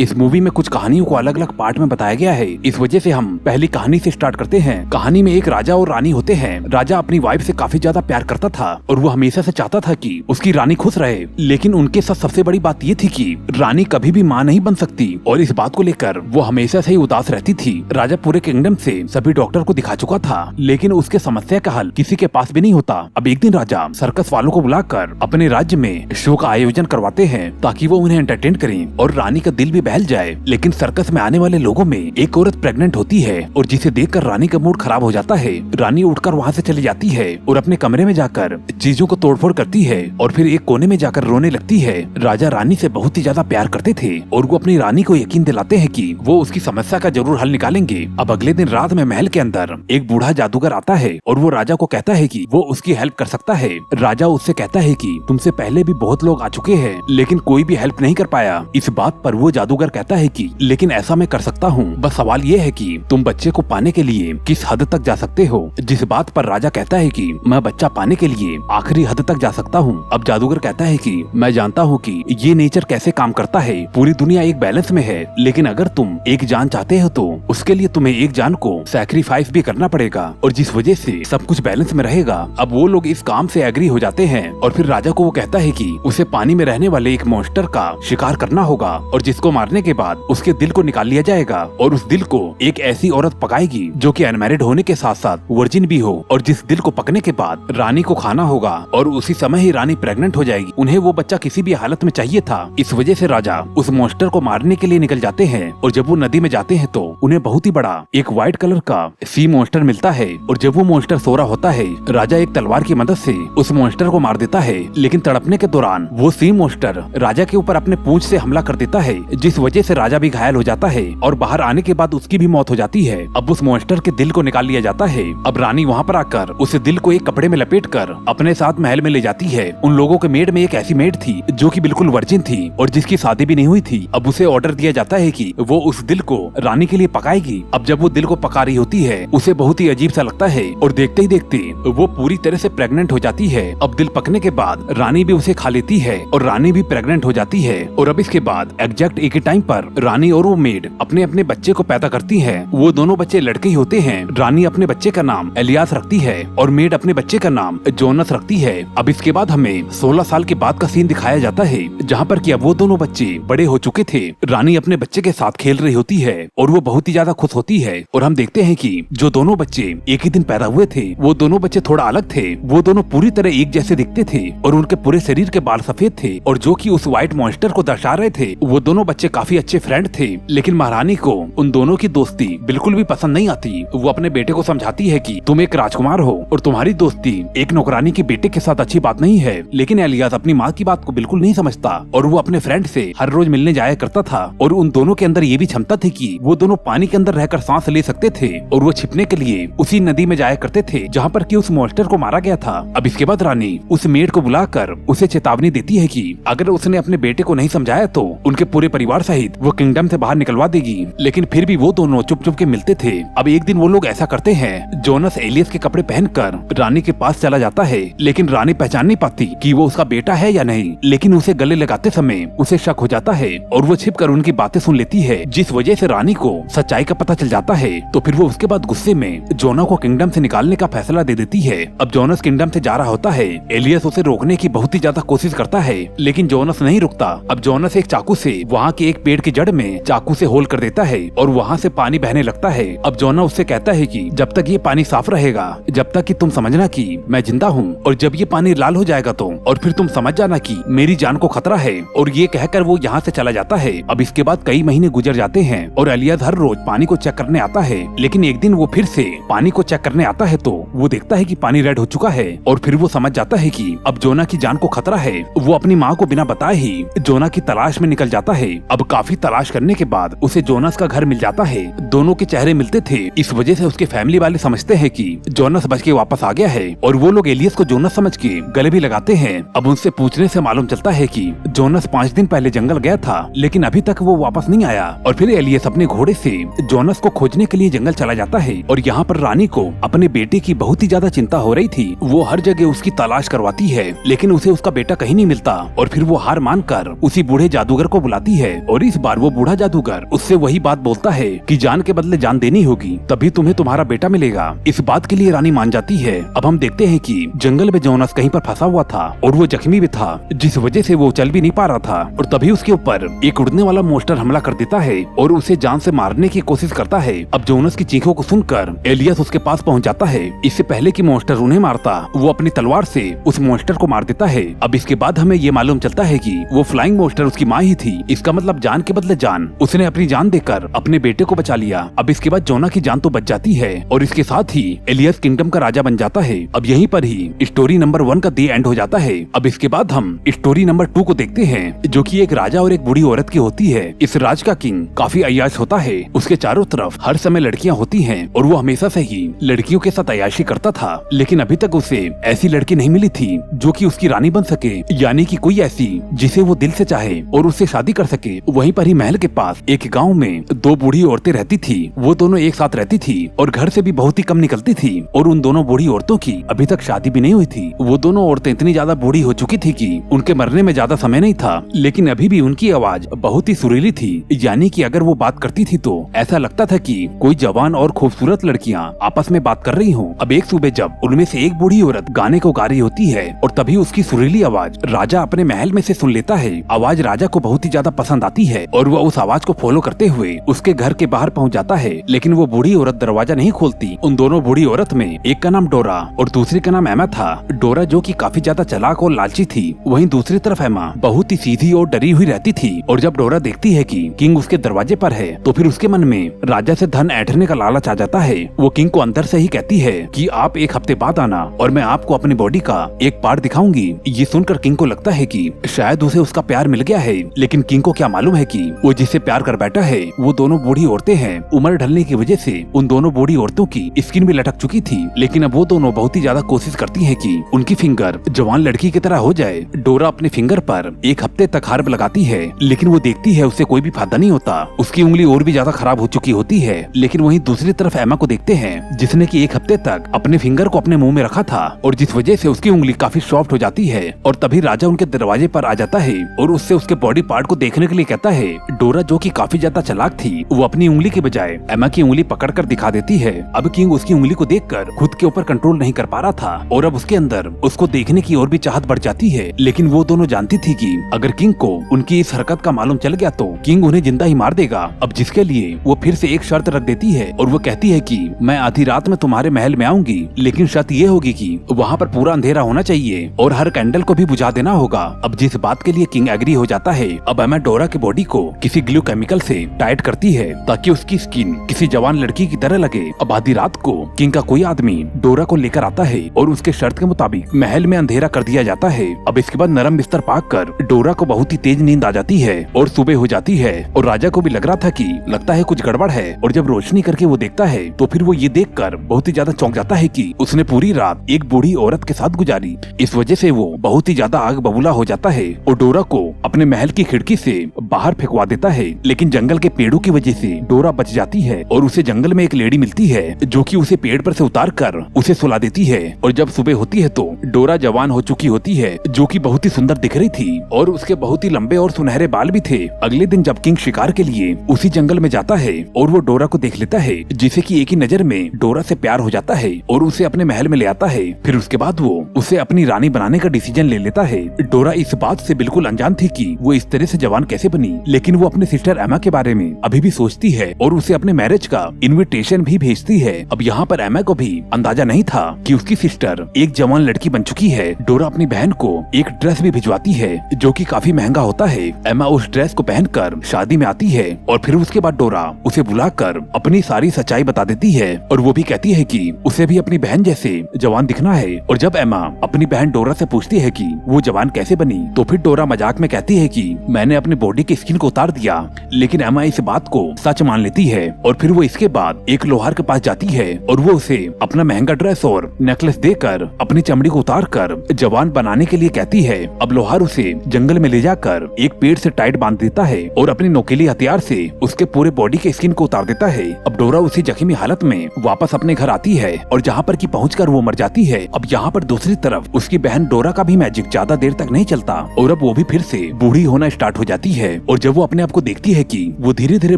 इस मूवी में कुछ कहानियों को अलग अलग पार्ट में बताया गया है। इस वजह से हम पहली कहानी से स्टार्ट करते हैं। कहानी में एक राजा और रानी होते हैं। राजा अपनी वाइफ से काफी ज्यादा प्यार करता था और वो हमेशा से चाहता था कि उसकी रानी खुश रहे, लेकिन उनके साथ सबसे बड़ी बात ये थी कि रानी कभी भी माँ नहीं बन सकती और इस बात को लेकर वो हमेशा से ही उदास रहती थी। राजा पूरे किंगडम से सभी डॉक्टर को दिखा चुका था, लेकिन उसके समस्या का हल किसी के पास भी नहीं होता। अब एक दिन राजा सर्कस वालों को बुलाकर अपने राज्य में शो का आयोजन करवाते हैं ताकि वो उन्हें एंटरटेन करें और रानी का दिल भी बहल जाए। लेकिन सर्कस में आने वाले लोगों में एक औरत प्रेग्नेंट होती है और जिसे देखकर रानी का मूड खराब हो जाता है। रानी उठकर वहाँ से चली जाती है और अपने कमरे में जाकर चीजों को तोड़फोड़ करती है और फिर एक कोने में जाकर रोने लगती है। राजा रानी से बहुत ही ज्यादा प्यार करते थे और वो अपनी रानी को यकीन दिलाते हैं कि वो उसकी समस्या का जरूर हल निकालेंगे। अब अगले दिन रात में महल के अंदर एक बूढ़ा जादूगर आता है और वो राजा को कहता है कि वो उसकी हेल्प कर सकता है। राजा उससे कहता है कि तुमसे पहले भी बहुत लोग आ चुके हैं लेकिन कोई भी हेल्प नहीं कर पाया। इस बात पर वो जादूगर कहता है कि लेकिन ऐसा मैं कर सकता हूँ, बस सवाल ये है कि तुम बच्चे को पाने के लिए किस हद तक जा सकते हो। जिस बात पर राजा कहता है कि मैं बच्चा पाने के लिए आखिरी हद तक जा सकता हूँ। अब जादूगर कहता है कि मैं जानता हूँ कि ये नेचर कैसे काम करता है, पूरी दुनिया एक बैलेंस में है, लेकिन अगर तुम एक जान चाहते हो तो उसके लिए तुम्हें एक जान को सैक्रिफाइस भी करना पड़ेगा और जिस वजह से सब कुछ बैलेंस में रहेगा। अब वो लोग इस काम से एग्री हो जाते हैं और फिर राजा को वो कहता है कि उसे पानी में रहने वाले एक मॉन्स्टर का शिकार करना होगा और जिसको मारने के बाद उसके दिल को निकाल लिया जाएगा और उस दिल को एक ऐसी औरत पकाएगी जो कि अनमैरिड होने के साथ साथ वर्जिन भी हो और जिस दिल को पकने के बाद रानी को खाना होगा और उसी समय ही रानी प्रेग्नेंट हो जाएगी। उन्हें वो बच्चा किसी भी हालत में चाहिए था, इस वजह से राजा उस मॉन्स्टर को मारने के लिए निकल जाते हैं और जब वो नदी में जाते हैं तो उन्हें बहुत ही बड़ा एक व्हाइट कलर का सी मॉन्स्टर मिलता है और जब वो मॉन्स्टर सो रहा होता है राजा एक तलवार की मदद से उस मॉन्स्टर को मार देता है। लेकिन तड़पने के दौरान वो सी मॉन्स्टर राजा के ऊपर अपने पूंछ से हमला कर देता है जिस वजह से राजा भी घायल हो जाता है और बाहर आने के बाद उसकी भी मौत हो जाती है। अब उस मॉन्स्टर के दिल को निकाल लिया जाता है। अब रानी वहाँ पर आकर उस दिल को एक कपड़े में लपेटकर अपने साथ महल में ले जाती है। उन लोगों के मेड में एक ऐसी मेड थी जो कि बिल्कुल वर्जिन थी और जिसकी शादी भी नहीं हुई थी। अब उसे ऑर्डर दिया जाता है कि वो उस दिल को रानी के लिए पकाएगी। अब जब वो दिल को पका रही होती है उसे बहुत ही अजीब सा लगता है और देखते ही देखते वो पूरी तरह से प्रेग्नेंट हो जाती है। अब दिल पकने के बाद रानी भी उसे खा लेती है और रानी भी प्रेग्नेंट हो जाती है और अब इसके बाद एग्जैक्ट एक ही टाइम पर रानी और वो मेड अपने अपने बच्चे को पैदा करती है। वो दोनों बच्चे लड़के ही होते हैं। रानी अपने बच्चे का नाम एलियास रखती है और मेड अपने बच्चे का नाम जोनस रखती है। अब इसके बाद हमें 16 साल के बाद का सीन दिखाया जाता है जहाँ पर कि अब वो दोनों बच्चे बड़े हो चुके थे। रानी अपने बच्चे के साथ खेल रही होती है और वो बहुत ही ज्यादा खुश होती है और हम देखते हैं कि जो दोनों बच्चे एक ही दिन पैदा हुए थे वो दोनों बच्चे थोड़ा अलग थे। वो दोनों पूरी तरह एक जैसे दिखते थे और उनके पूरे शरीर के बाल सफेद थे और जो कि उस व्हाइट मॉन्स्टर को दर्शा रहे थे। वो दोनों बच्चे काफी अच्छे फ्रेंड थे, लेकिन महारानी को उन दोनों की दोस्ती बिल्कुल भी पसंद नहीं आती। वो अपने बेटे को समझाती है कि तुम एक राजकुमार हो और तुम्हारी दोस्ती एक नौकरानी के बेटे के साथ अच्छी बात नहीं है। लेकिन एलियास अपनी माँ की बात को बिल्कुल नहीं समझता और वो अपने फ्रेंड से हर रोज मिलने जाया करता था और उन दोनों के अंदर ये भी क्षमता थी कि वो दोनों पानी के अंदर रहकर सांस ले सकते थे और वो छिपने के लिए उसी नदी में जाया करते थे जहाँ पर कि उस मॉन्स्टर को मारा गया था। अब इसके बाद रानी उस मेड को बुलाकर उसे चेतावनी देती है कि अगर उसने अपने बेटे को नहीं समझाया तो उनके पूरे परिवार सहित वो किंगडम से बाहर निकलवा देगी। लेकिन फिर भी वो दोनों चुप चुप के मिलते थे। अब एक दिन वो लोग ऐसा करते हैं, जोनस एलियस के कपड़े पहनकर रानी के पास चला जाता है, लेकिन रानी पहचान नहीं पाती कि वो उसका बेटा है या नहीं। लेकिन उसे गले लगाते समय उसे शक हो जाता है और वो छिपकर उनकी बातें सुन लेती है, जिस वजह से रानी को सच्चाई का पता चल जाता है। तो फिर वो उसके बाद गुस्से में जोना को किंगडम से निकालने का फैसला दे देती है। अब जोनस किंगडम से जा रहा होता है। एलियस उसे रोकने की बहुत ही ज्यादा कोशिश करता है, लेकिन जोनस नहीं रुकता। अब जोनस एक चाकू से वहाँ के एक पेड़ की जड़ में चाकू से होल कर देता है और वहाँ से पानी बहने लगता है। अब जोना उससे कहता है कि जब तक ये पानी साफ रहेगा, जब तक कि तुम समझना कि मैं जिंदा हूँ, और जब ये पानी लाल हो जाएगा तो और फिर तुम समझ जाना कि मेरी जान को खतरा है। और ये कहकर वो यहाँ से चला जाता है। अब इसके बाद कई महीने गुजर जाते हैं और एलियास हर रोज पानी को चेक करने आता है। लेकिन एक दिन वो फिर से पानी को चेक करने आता है तो वो देखता है कि पानी रेड हो चुका है और फिर वो समझ जाता है कि अब जोना की जान को खतरा है। वो अपनी माँ को बिना बताए ही जोना की तलाश में निकल जाता है। अब काफी तलाश करने के बाद उसे जोनस का घर मिल जाता है। दोनों के चेहरे मिलते थे, इस वजह से उसके फैमिली वाले समझते हैं कि जोनस बच के वापस आ गया है और वो लोग एलियस को जोनस समझ के गले भी लगाते हैं। अब उनसे पूछने से मालूम चलता है कि जोनस 5 दिन पहले जंगल गया था, लेकिन अभी तक वो वापस नहीं आया। और फिर एलियस अपने घोड़े से जोनस को खोजने के लिए जंगल चला जाता है और यहाँ पर रानी को अपने बेटे की बहुत ही ज्यादा चिंता हो रही थी। वो हर जगह उसकी तलाश करवाती है, लेकिन उसे उसका बेटा कहीं नहीं मिलता। और फिर वो हार मानकर उसी बूढ़े जादूगर को बुलाती है और इस बार वो बूढ़ा जादूगर उससे वही बात बोलता है कि जान के बदले जान देनी होगी, तभी तुम्हें तुम्हारा बेटा मिलेगा। इस बात के लिए रानी मान जाती है। अब हम देखते हैं कि जंगल में जोनास कहीं पर फंसा हुआ था और वो जख्मी भी था, जिस वजह से वो चल भी नहीं पा रहा था। और तभी उसके ऊपर एक उड़ने वाला मोस्टर हमला कर देता है और उसे जान से मारने की कोशिश करता है। अब जोनास की चीखों को सुनकर एलियस उसके पास पहुंच जाता है। इससे पहले कि मोस्टर उन्हें मारता, वो अपनी तलवार से उस मोस्टर को मार देता है। अब इसके बाद हमें ये मालूम चलता है कि वो फ्लाइंग मोस्टर उसकी माँ ही थी। इसका मतलब जान के बदले जान, उसने अपनी जान देकर अपने बेटे को बचा लिया। अब इसके बाद जोना की जान तो बच जाती है और इसके साथ ही एलियस किंगडम का राजा बन जाता है। अब यहीं पर ही स्टोरी नंबर 1 का दी एंड हो जाता है। अब इसके बाद हम स्टोरी नंबर 2 को देखते हैं, जो कि एक राजा और एक बूढ़ी औरत की होती है। इस राज का किंग काफी अय्याश होता है। उसके चारों तरफ हर समय लड़कियां होती हैं और वो हमेशा से ही लड़कियों के साथ अय्याशी करता था, लेकिन अभी तक उसे ऐसी लड़की नहीं मिली थी जो कि उसकी रानी बन सके, यानी कि कोई ऐसी जिसे वो दिल से चाहे और उससे शादी कर सके। वहीं पर ही महल के पास एक गांव में 2 बूढ़ी औरतें रहती थी। वो दोनों एक साथ रहती थी और घर से भी बहुत ही कम निकलती थी और उन दोनों बूढ़ी औरतों की अभी तक शादी भी नहीं हुई थी। वो दोनों औरतें इतनी ज्यादा बूढ़ी हो चुकी थी कि उनके मरने में ज्यादा समय नहीं था, लेकिन अभी भी उनकी आवाज बहुत ही सुरीली थी, यानी कि अगर वो बात करती थी तो ऐसा लगता था कि कोई जवान और खूबसूरत लड़कियां आपस में बात कर रही हों। अब एक सुबह जब उनमें से एक बूढ़ी औरत गाने को गा रही होती है और तभी उसकी सुरीली आवाज राजा अपने महल में से सुन लेता है। आवाज राजा को बहुत ही ज्यादा पसंद आती है और वह उस आवाज को फॉलो करते हुए उसके घर के बाहर पहुंच जाता है, लेकिन वो बूढ़ी औरत दरवाजा नहीं खोलती। उन दोनों बूढ़ी औरत में एक का नाम डोरा और दूसरी का नाम एमा था। डोरा जो कि काफी ज्यादा चालाक और लालची थी, वहीं दूसरी तरफ एमा बहुत ही सीधी और डरी हुई रहती थी। और जब डोरा देखती है कि किंग उसके दरवाजे पर है तो फिर उसके मन में राजा से धन ऐंठने का लालच आ जाता है। वो किंग को अंदर से ही कहती है कि आप एक हफ्ते बाद आना और मैं आपको अपनी बॉडी का एक पार्ट दिखाऊंगी। ये सुनकर किंग को लगता है कि शायद उसे उसका प्यार मिल गया है, लेकिन किंग को क्या मालूम है कि वो जिससे प्यार कर बैठा है वो दोनों बूढ़ी औरतें हैं। उम्र ढलने की वजह से उन दोनों बूढ़ी औरतों की स्किन भी लटक चुकी थी, लेकिन अब वो दोनों बहुत ही ज्यादा कोशिश करती हैं कि उनकी फिंगर जवान लड़की की तरह हो जाए। डोरा अपने फिंगर पर एक हफ्ते तक हार्प लगाती है, लेकिन वो देखती है उससे कोई भी फायदा नहीं होता। उसकी उंगली और भी ज्यादा खराब हो चुकी होती है। लेकिन वहीं दूसरी तरफ एमा को देखते हैं, जिसने कि एक हफ्ते तक अपने फिंगर को अपने मुंह में रखा था और जिस वजह से उसकी उंगली काफी सॉफ्ट हो जाती है। और तभी राजा उनके दरवाजे पर आ जाता है और उससे उसके बॉडी पार्ट को देखने के लिए कहता है। डोरा जो कि काफी ज्यादा चालाक थी, वो अपनी उंगली के बजाय एमा की उंगली पकड़कर दिखा देती है। अब किंग उसकी उंगली को देखकर खुद के ऊपर कंट्रोल नहीं कर पा रहा था और अब उसके अंदर उसको देखने की और भी चाहत बढ़ जाती है। लेकिन वो दोनों जानती थी कि अगर किंग को उनकी इस हरकत का मालूम चल गया तो किंग उन्हें जिंदा ही मार देगा। अब जिसके लिए वो फिर से एक शर्त रख देती है और वो कहती है कि मैं आधी रात में तुम्हारे महल में आऊंगी, लेकिन शर्त ये होगी कि वहाँ पर पूरा अंधेरा होना चाहिए और हर कैंडल को भी बुझा देना होगा। अब जिस बात के लिए किंग एग्री हो जाता है, अब एमा डोरा की बॉडी को किसी ग्लू केमिकल से टाइट करती है ताकि उसकी स्किन किसी जवान लड़की की तरह लगे। अब आधी रात को किंग का कोई आदमी डोरा को लेकर आता है और उसके शर्त के मुताबिक महल में अंधेरा कर दिया जाता है। अब इसके बाद नरम बिस्तर पाकर डोरा को बहुत ही तेज नींद आ जाती है और सुबह हो जाती है और राजा को भी लग रहा था कि लगता है कुछ गड़बड़ है। और जब रोशनी करके वो देखता है तो फिर वो ये देखकर बहुत ही ज्यादा चौंक जाता है कि उसने पूरी रात एक बूढ़ी औरत के साथ गुजारी। इस वजह से वो बहुत ही ज्यादा आग बबूला हो जाता है और डोरा को अपने महल की खिड़की से बाहर फेंकवा देता है। लेकिन जंगल के पेड़ों की वजह से डोरा बच जाती है और उसे जंगल में एक लेडी मिलती है जो कि उसे पेड़ पर से उतार कर उसे सुला देती है। और जब सुबह होती है तो डोरा जवान हो चुकी होती है, जो कि बहुत ही सुंदर दिख रही थी और उसके बहुत ही लंबे और सुनहरे बाल भी थे। अगले दिन जब किंग शिकार के लिए उसी जंगल में जाता है और वो डोरा को देख लेता है, जिसे कि एक ही नजर में डोरा से प्यार हो जाता है और उसे अपने महल में ले आता है। फिर उसके बाद वो उसे अपनी रानी बनाने का डिसीजन ले लेता है। डोरा इस बात से बिल्कुल अनजान थी कि वो इस तरह से जवान कैसे बनी, लेकिन वो अपने सिस्टर एमा के बारे में अभी भी सोचती है और उसे अपने मैरिज का इनविटेशन भी भेजती है। अब यहाँ पर एमा को भी अंदाजा नहीं था कि उसकी सिस्टर एक जवान लड़की बन चुकी है। डोरा अपनी बहन को एक ड्रेस भी भिजवाती है जो कि काफी महंगा होता है। एमा उस ड्रेस को पहनकर शादी में आती है और फिर उसके बाद डोरा उसे बुलाकर अपनी सारी सच्चाई बता देती है और वो भी कहती है कि उसे भी अपनी बहन जैसे जवान दिखना है। और जब एमा अपनी बहन डोरा से पूछती है कि वो जवान कैसे बनी, तो फिर डोरा मजाक में कहती है कि मैंने अपनी बॉडी की स्किन को उतार दिया। लेकिन एमा इस बात को सच मान लेती है और फिर वो इसके बाद एक लोहार के पास जाती है और वो उसे अपना महंगा ड्रेस और नेकलेस देकर अपनी चमड़ी को उतार कर जवान बनाने के लिए कहती है। अब लोहार उसे जंगल में ले जाकर एक पेड़ से टाइट बांध देता है और अपनी नोकीली हथियार से उसके पूरे बॉडी के स्किन को उतार देता है। अब डोरा उसी जख्मी हालत में वापस अपने घर आती है और जहाँ पर की पहुंचकर वो मर जाती है। अब यहाँ पर दूसरी तरफ उसकी बहन डोरा का भी मैजिक ज्यादा देर तक नहीं चलता और अब वो भी फिर से बूढ़ी होना स्टार्ट हो जाती है। और जब वो अपने आप को देखती है कि वो धीरे धीरे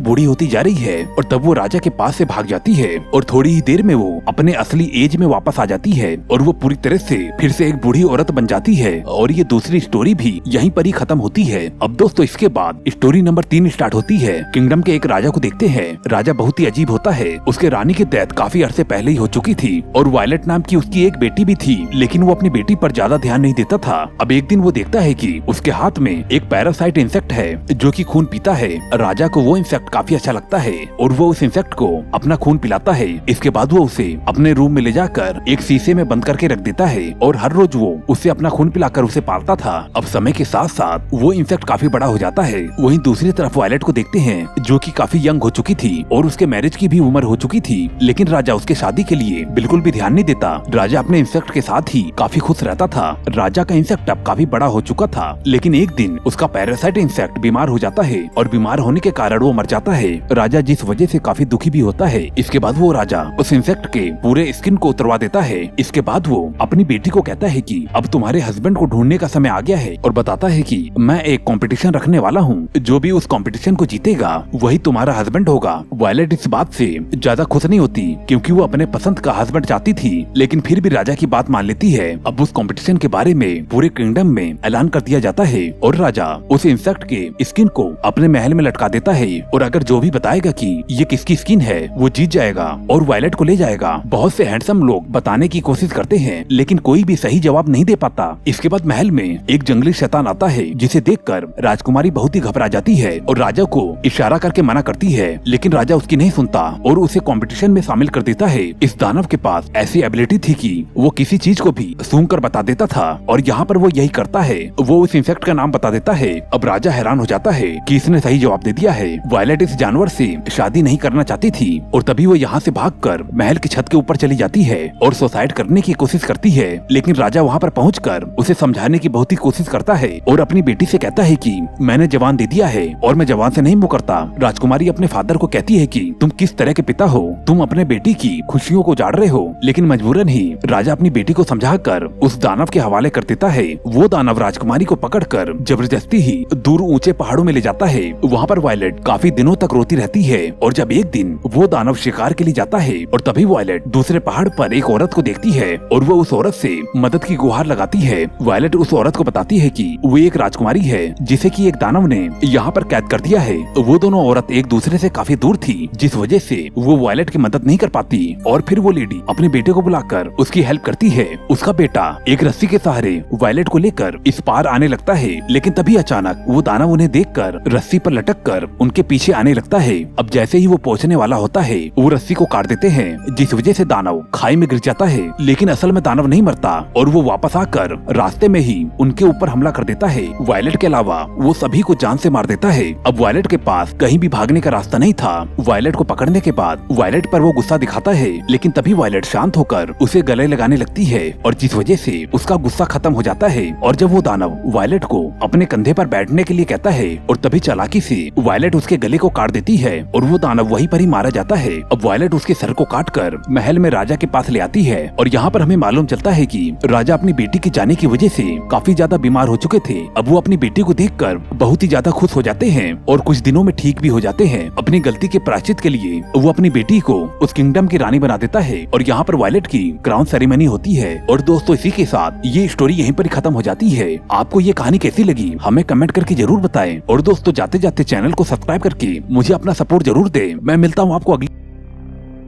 बूढ़ी होती जा रही है और तब वो राजा के पास से भाग जाती है और थोड़ी ही देर में वो अपने असली एज में वापस आ जाती है और वो पूरी तरह से फिर से एक बूढ़ी औरत बन जाती है। और ये दूसरी स्टोरी भी यहीं पर ही खत्म होती है। अब दोस्तों इसके बाद स्टोरी नंबर 3 स्टार्ट होती है। किंगडम के एक राजा को देखते हैं। राजा बहुत ही अजीब होता है। उसके रानी की डेथ काफी अरसे पहले ही हो चुकी थी और वायलेट नाम की उसकी एक बेटी भी थी, लेकिन वो अपनी बेटी पर ज्यादा ध्यान नहीं देता था। अब एक दिन वो देखता है कि उसके हाथ में एक पैरासाइट इंसेक्ट है जो कि खून पीता है। राजा को वो इंसेक्ट काफी अच्छा लगता है और वो उस इंसेक्ट को अपना खून पिलाता है। इसके बाद वो उसे अपने रूम में ले जाकर एक शीशे में बंद करके रख देता है और हर रोज वो उसे अपना खून पिलाकर उसे पालता था। अब समय के साथ साथ वो इंसेक्ट काफी बड़ा हो जाता है। वहीं दूसरी तरफ वायलेट को देखते हैं जो कि काफी यंग हो चुकी थी और उसके मैरिज की भी उम्र हो चुकी थी, लेकिन राजा उसके शादी के लिए बिल्कुल भी ध्यान नहीं देता। राजा अपने इंसेक्ट के साथ ही काफी खुश रहता था। राजा का इंसेक्ट अब काफी बड़ा हो चुका था, लेकिन एक दिन उसका पैरासाइट इंसेक्ट बीमार हो जाता है और बीमार होने के कारण वो मर जाता है। राजा जिस वजह से काफी दुखी भी होता है। इसके बाद वो राजा उस इंसेक्ट के पूरे स्किन को उतरवा देता है। इसके बाद वो अपनी बेटी को कहता है कि अब तुम्हारे हस्बैंड को ढूंढने का समय आ गया है और बताता है कि मैं एक कंपटीशन रखने वाला हूँ, जो भी उस कंपटीशन को जीतेगा वही तुम्हारा हस्बैंड होगा। वायलेट इस बात से ज्यादा खुश नहीं होती क्योंकि वो अपने पसंद का हस्बैंड चाहती थी, लेकिन फिर भी राजा की बात मान लेती है। अब उस कंपटीशन के बारे में पूरे किंगडम में ऐलान कर दिया जाता है और राजा उस इंसेक्ट के स्किन को अपने महल में लटका देता है और अगर जो भी बताएगा कि ये किसकी स्किन है वो जीत जाएगा और वायलेट को ले जाएगा। बहुत से हैंडसम लोग बताने की कोशिश करते हैं, लेकिन कोई भी सही जवाब नहीं दे पाता। इसके बाद महल में एक जंगली शैतान आता है जिसे देखकर राजकुमारी बहुत ही घबरा जाती है और राजा को इशारा करके मना करती है, लेकिन राजा उसकी नहीं सुनता और उसे कंपटीशन में शामिल कर देता है। इस दानव के पास ऐसी एबिलिटी थी कि वो किसी चीज को भी सूंघ कर बता देता था और यहाँ पर वो यही करता है, वो उस इंसेक्ट का नाम बता देता है। अब राजा हैरान हो जाता है कि इसने सही जवाब दे दिया है। वायलेट इस जानवर से शादी नहीं करना चाहती थी और तभी वो यहाँ से भागकर महल की छत के ऊपर चली जाती है और सुसाइड करने की कोशिश करती है, लेकिन राजा वहाँ पर पहुंचकर उसे समझाने की बहुत ही कोशिश करता है और अपनी बेटी से कहता है कि मैंने जवान दे दिया है और मैं जवान से नहीं मुकरता। राजकुमारी अपने फादर को कहती है कि तुम किस तरह के पिता हो, तुम अपने बेटी की खुशियों को उजाड़ रहे हो, लेकिन मजबूरन ही राजा अपनी बेटी को समझाकर उस दानव के हवाले कर देता है। वो दानव राजकुमारी को पकड़कर जबरदस्ती ही दूर ऊंचे पहाड़ों में ले जाता है। वहाँ पर वायलेट काफी दिनों तक रोती रहती है और जब एक दिन वो दानव शिकार के लिए जाता है और तभी वायलेट दूसरे पहाड़ पर एक औरत को देखती है और वो उस औरत से मदद की गुहार लगाती है। वायलेट उस औरत को बताती है कि वो एक राजकुमारी है जिसे कि एक दानव ने यहाँ पर कैद कर दिया है। वो दोनों औरत एक दूसरे से काफी दूर थी, जिस वजह से वो वायलेट की मदद नहीं कर पाती और फिर वो लेडी अपने बेटे को बुलाकर उसकी हेल्प करती है। उसका बेटा एक रस्सी के सहारे वायलेट को लेकर इस पार आने लगता है, लेकिन तभी अचानक वो दानव उन्हें देखकर रस्सी पर लटककर उनके पीछे आने लगता है। अब जैसे ही वो पहुंचने वाला होता है वो रस्सी को काट देते हैं, जिस वजह से दानव खाई में गिर जाता है, लेकिन असल में दानव नहीं मरता और वो वापस आकर रास्ते में ही उनके ऊपर हमला कर देता है। वायलेट के अलावा वो सभी को जान से मार देता है। अब वायलेट के पास कहीं भी भागने का रास्ता नहीं था। वायलेट को पकड़ने के बाद वायलेट पर वो गुस्सा दिखाता है, लेकिन तभी वायलेट शांत होकर उसे गले लगाने लगती है और जिस वजह से उसका गुस्सा खत्म हो जाता है। और जब वो दानव वायलेट को अपने कंधे पर बैठने के लिए कहता है और तभी चालाकी से वायलेट उसके गले को काट देती है और वो दानव वहीं पर ही मारा जाता है। अब वायलेट उसके सर को काटकर महल में राजा के पास ले आती है और यहाँ पर हमें मालूम चलता है कि राजा अपनी बेटी के जाने की वजह से काफी ज्यादा बीमार हो चुके थे। अब वो अपनी बेटी को देखकर बहुत ही ज्यादा खुश हो जाते हैं और कुछ दिनों में ठीक भी हो जाते हैं। अपनी गलती के प्रायश्चित के लिए वो अपनी बेटी को उस किंगडम की रानी बना देता है और यहाँ पर वायलेट की क्राउन सेरेमनी होती है। और दोस्तों इसी के साथ ये स्टोरी यहीं पर खत्म हो जाती है। आपको ये कहानी कैसी लगी हमें कमेंट करके जरूर बताएं और दोस्तों जाते जाते चैनल को सब्सक्राइब करके मुझे अपना सपोर्ट जरूर दे। मैं मिलता हूँ आपको अगली